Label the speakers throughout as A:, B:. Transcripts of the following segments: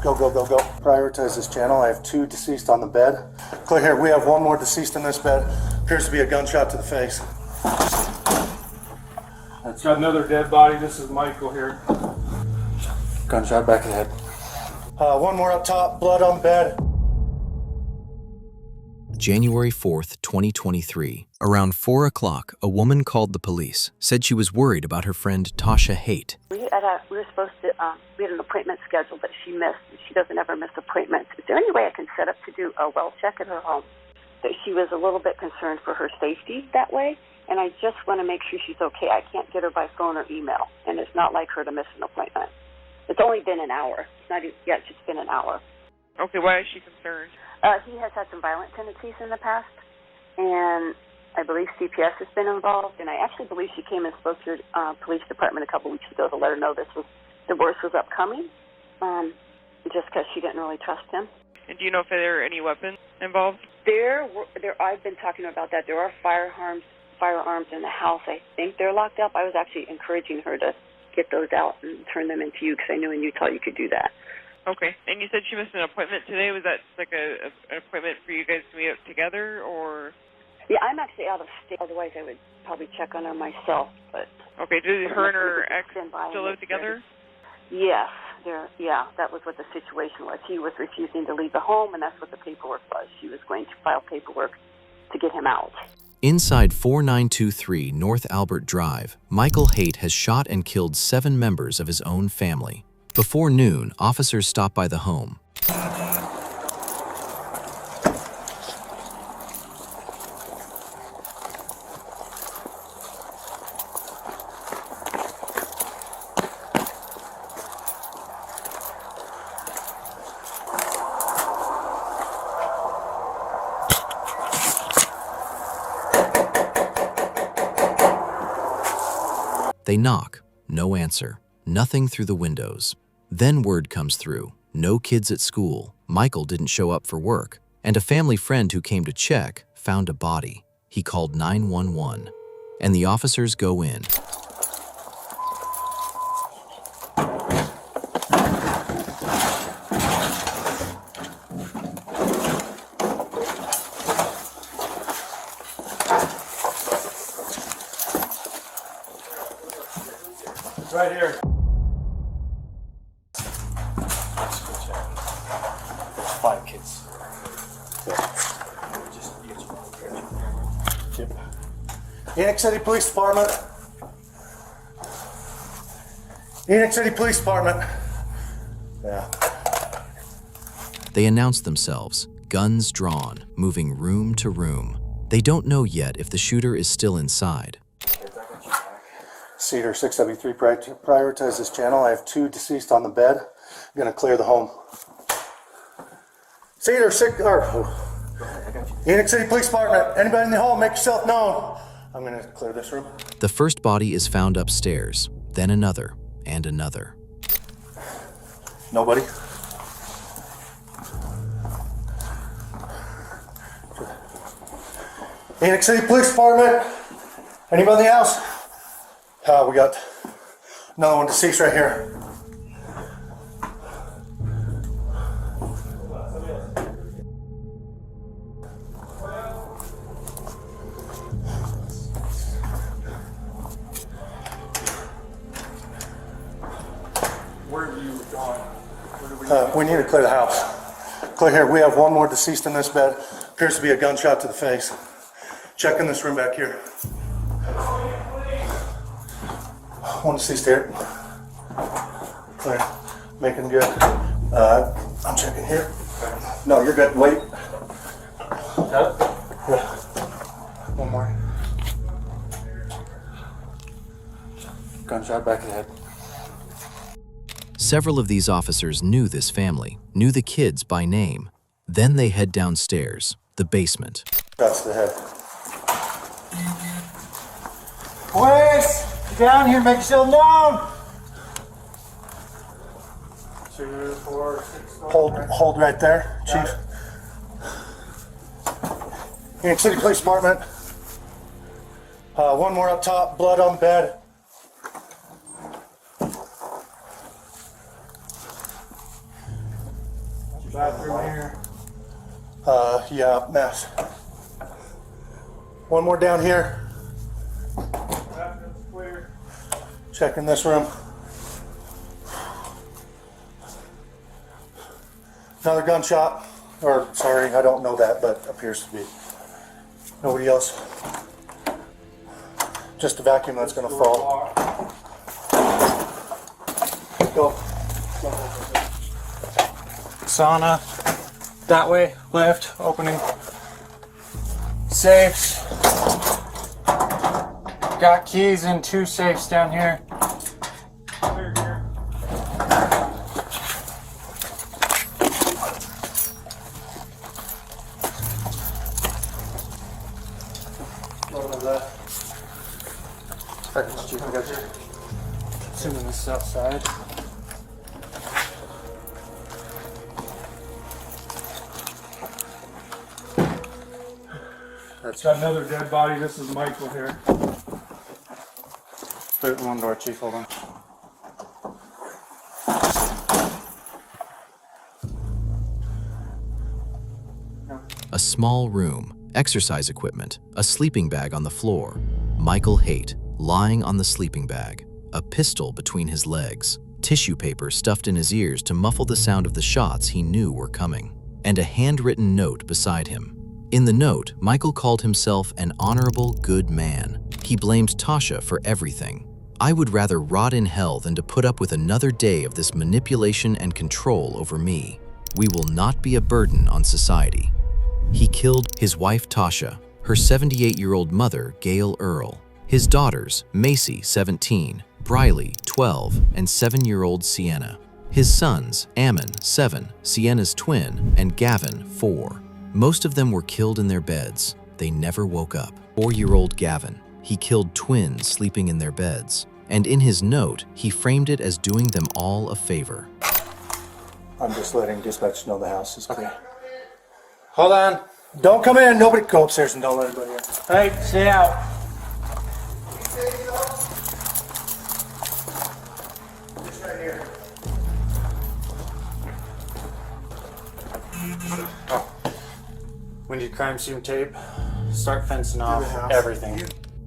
A: Go, go, go, go. Prioritize this channel. I have 2 deceased on the bed. Clear here. We have 1 more deceased in this bed. Appears to be a gunshot to the face.
B: It's got another dead body. This is Michael here.
A: Gunshot back of the head. 1 more up top. Blood on the bed.
C: January 4th, 2023. Around 4 o'clock, a woman called the police, said she was worried about her friend Tasha Haight.
D: We were supposed to, we had an appointment scheduled that she missed. She doesn't ever miss appointments. Is there any way I can set up to do a well check at her home? That she was a little bit concerned for her safety that way, and I just want to make sure she's okay. I can't get her by phone or email, and it's not like her to miss an appointment. It's only been an hour. It's not even, yeah, it's just been an hour.
E: Okay, why is she concerned?
D: He has had some violent tendencies in the past, and I believe CPS has been involved, and I actually believe she came and spoke to the police department a couple weeks ago to let her know the worst was upcoming, just because she didn't really trust him.
E: And do you know if there are any weapons involved?
D: I've been talking about that. There are firearms in the house. I think they're locked up. I was actually encouraging her to get those out and turn them into you, because I knew in Utah you could do that.
E: Okay. And you said she missed an appointment today. Was that like an appointment for you guys to meet up together, or?
D: Yeah, I'm actually out of state. Otherwise, I would probably check on her myself. But
E: okay. Do her and her ex still live together?
D: Yes. That was what the situation was. He was refusing to leave the home, and that's what the paperwork was. She was going to file paperwork to get him out.
C: Inside 4923 North Albert Drive, Michael Haight has shot and killed 7 members of his own family. Before noon, officers stopped by the home. They knock, no answer, nothing through the windows. Then word comes through, no kids at school, Michael didn't show up for work, and a family friend who came to check found a body. He called 911, and the officers go in.
B: Right here.
A: 5 kids. Yep. Phoenix City Police Department. Phoenix City Police Department. Yeah.
C: They announce themselves, guns drawn, moving room to room. They don't know yet if the shooter is still inside.
A: Cedar 673, prioritize this channel. I have 2 deceased on the bed. I'm gonna clear the home. Cedar 6, Phoenix City Police Department. Anybody in the home, make yourself known. I'm gonna clear this room.
C: The first body is found upstairs, then another, and another.
A: Nobody. Phoenix City Police Department. Anybody in the house? We got another one deceased right here.
B: Where are you going?
A: We need to clear the house. Clear here. We have 1 more deceased in this bed. Appears to be a gunshot to the face. Check in this room back here. 1 deceased here. Clear. Making good. I'm checking here. No, you're good. Wait.
B: Huh?
A: Yeah. 1 more. Gunshot back of the head.
C: Several of these officers knew this family, knew the kids by name. Then they head downstairs, the basement.
A: Shots to the head.
F: Boys, get down here, make yourself known.
A: 2, 4, 6. Hold right there, Chief. Phoenix City Police Department. 1 more up top, blood on the bed.
B: Bathroom here.
A: Yeah, mess. One more down here.
B: Bathroom's clear.
A: Checking this room. Another gunshot. Or, sorry, I don't know that, but appears to be. Nobody else. Just a vacuum that's gonna fall. Go.
F: Sauna. That way. Left. Opening. Safes. Got keys in 2 safes down here.
B: Clear here.
A: I got you.
F: Assuming this is outside.
B: It's got another dead body. This is Michael here.
F: Put it in one door, Chief. Hold on.
C: A small room, exercise equipment, a sleeping bag on the floor. Michael Haight, lying on the sleeping bag, a pistol between his legs, tissue paper stuffed in his ears to muffle the sound of the shots he knew were coming, and a handwritten note beside him. In the note, Michael called himself an honorable, good man. He blamed Tasha for everything. "I would rather rot in hell than to put up with another day of this manipulation and control over me. We will not be a burden on society." He killed his wife Tasha, her 78-year-old mother Gail Earl, his daughters Macy, 17, Briley, 12, and 7-year-old Sienna, his sons Ammon, 7, Sienna's twin, and Gavin, 4. Most of them were killed in their beds. They never woke up. 4-year-old Gavin, he killed twins sleeping in their beds, and in his note, he framed it as doing them all a favor.
A: I'm just letting dispatch know the house is clear.
F: Hold on.
A: Don't come in. Nobody go upstairs and don't let anybody in.
F: Hey, stay out.
A: Just right here.
F: We need crime scene tape. Start fencing off
A: the house.
F: everything.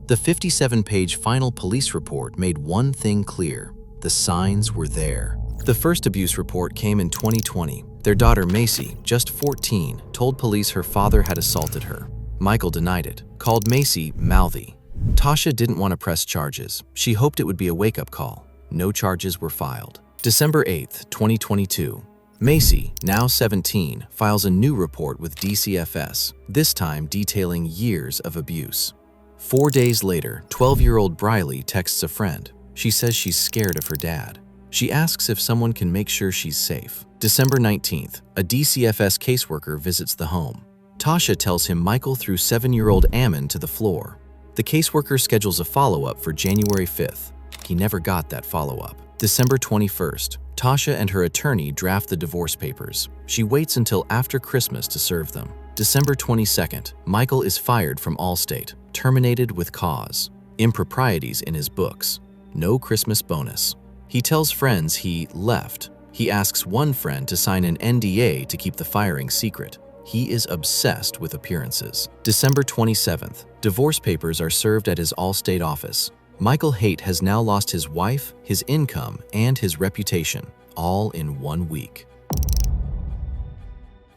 C: The 57-page final police report made one thing clear: the signs were there. The first abuse report came in 2020. Their daughter Macy, just 14, told police her father had assaulted her. Michael denied it, called Macy mouthy. Tasha didn't want to press charges. She hoped it would be a wake-up call. No charges were filed. December 8th, 2022. Macy, now 17, files a new report with DCFS, this time detailing years of abuse. 4 days later, 12-year-old Briley texts a friend. She says she's scared of her dad. She asks if someone can make sure she's safe. December 19th, a DCFS caseworker visits the home. Tasha tells him Michael threw 7-year-old Ammon to the floor. The caseworker schedules a follow-up for January 5th. He never got that follow-up. December 21st, Tasha and her attorney draft the divorce papers. She waits until after Christmas to serve them. December 22nd, Michael is fired from Allstate, terminated with cause. Improprieties in his books. No Christmas bonus. He tells friends he left. He asks one friend to sign an NDA to keep the firing secret. He is obsessed with appearances. December 27th, divorce papers are served at his Allstate office. Michael Haight has now lost his wife, his income, and his reputation, all in 1 week.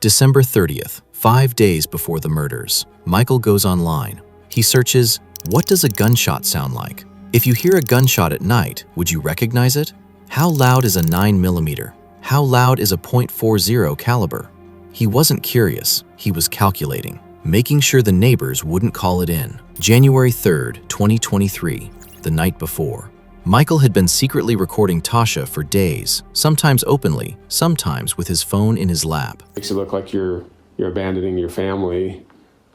C: December 30th, 5 days before the murders, Michael goes online. He searches, "What does a gunshot sound like? If you hear a gunshot at night, would you recognize it? How loud is a 9mm? How loud is a .40 caliber?" He wasn't curious, he was calculating, making sure the neighbors wouldn't call it in. January 3rd, 2023, the night before. Michael had been secretly recording Tasha for days, sometimes openly, sometimes with his phone in his lap.
G: Makes it look like you're abandoning your family,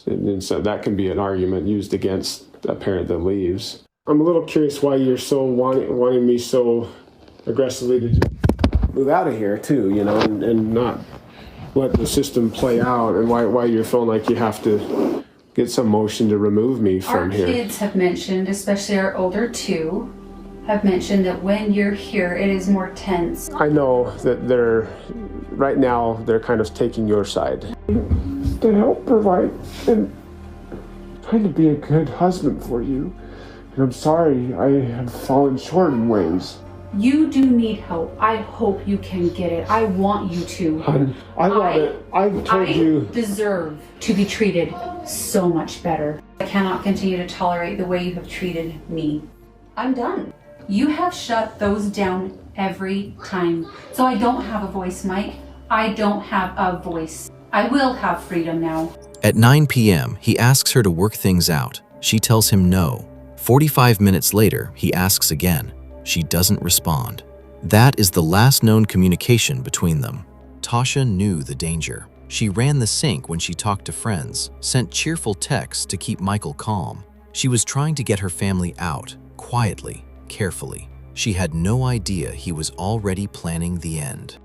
G: and so that can be an argument used against a parent that leaves. I'm a little curious why you're so wanting me so aggressively to just move out of here too, you know, and not let the system play out, and why you're feeling like you have to get some motion to remove me from here.
H: Our kids have mentioned, especially our older two, have mentioned that when you're here, it is more tense.
G: I know that right now, they're kind of taking your side. To help provide and trying to be a good husband for you. And I'm sorry I have fallen short in ways.
H: You do need help. I hope you can get it. I want you to.
G: Hon, I want it. I've told you.
H: I deserve to be treated so much better. I cannot continue to tolerate the way you have treated me. I'm done. You have shut those down every time. So I don't have a voice, Mike. I don't have a voice. I will have freedom now.
C: At 9 p.m., he asks her to work things out. She tells him no. 45 minutes later, he asks again. She doesn't respond. That is the last known communication between them. Tasha knew the danger. She ran the sink when she talked to friends, sent cheerful texts to keep Michael calm. She was trying to get her family out, quietly, carefully. She had no idea he was already planning the end.